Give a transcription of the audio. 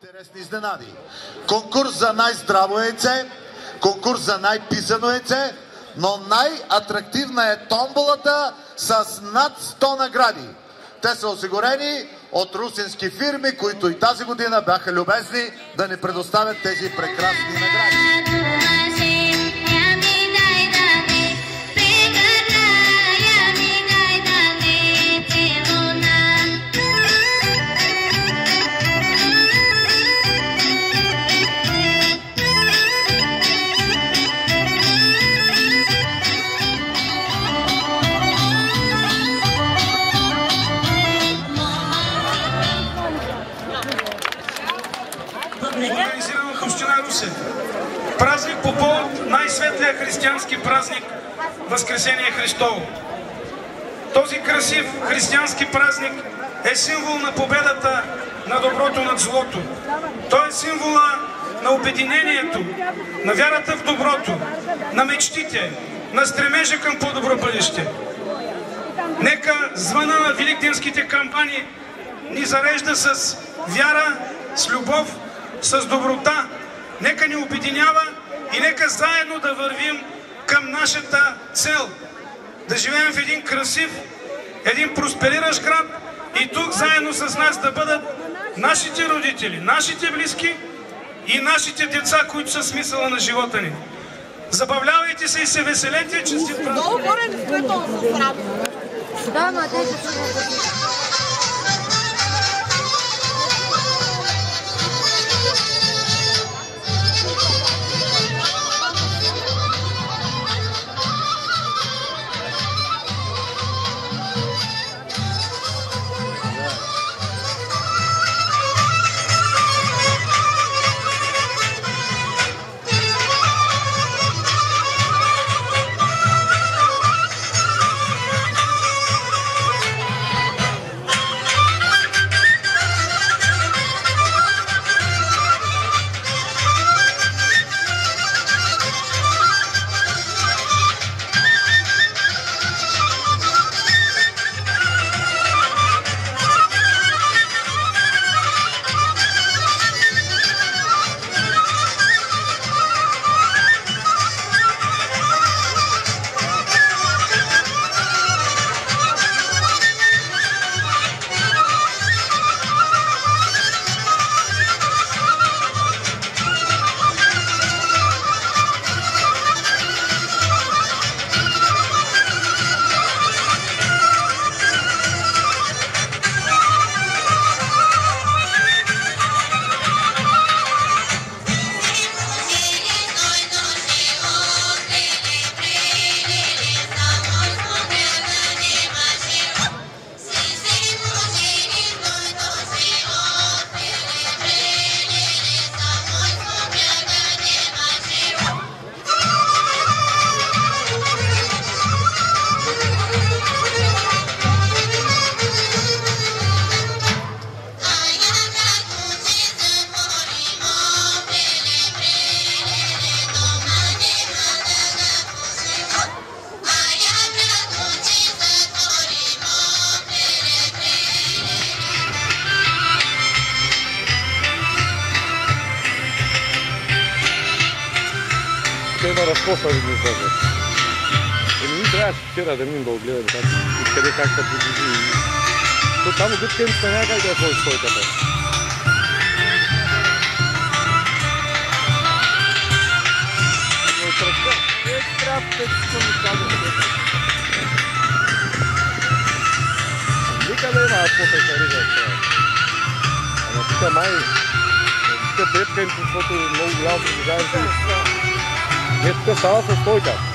Интересни изненади. Конкурс за най-здраво яйце, конкурс за най-писано яйце, но най-атрактивна е томболата с над 100 награди. Те са осигурени от русински фирми, които и тази година бяха любезни да ни предоставят тези прекрасни награди. Организиран от Община Русе. Празник по повод най-светлия християнски празник Възкресение Христово. Този красив християнски празник е символ на победата на доброто над злото. Той е символа на обединението, на вярата в доброто, на мечтите, на стремежа към по-добро бъдеще. Нека звъна на великденските кампании ни зарежда с вяра, с любов, с доброта. Нека ни обединява и нека заедно да вървим към нашата цел. Да живеем в един красив, един проспериращ град и тук заедно с нас да бъдат нашите родители, нашите близки и нашите деца, които са смисъла на живота ни. Забавлявайте се и се веселете, че сте празник. Има разкоса да ни излъжат. Ние трябваше вчера да минем да огледаме къде как се приближи. То там гътканицата няма как да я сложи стойката. Но тръпка, трябва 5 секунди казваме. Никъде има по-тъйка риза. Ама тук май, тук депка им, защото много голямо приближаваме. Не, тук става със стойка.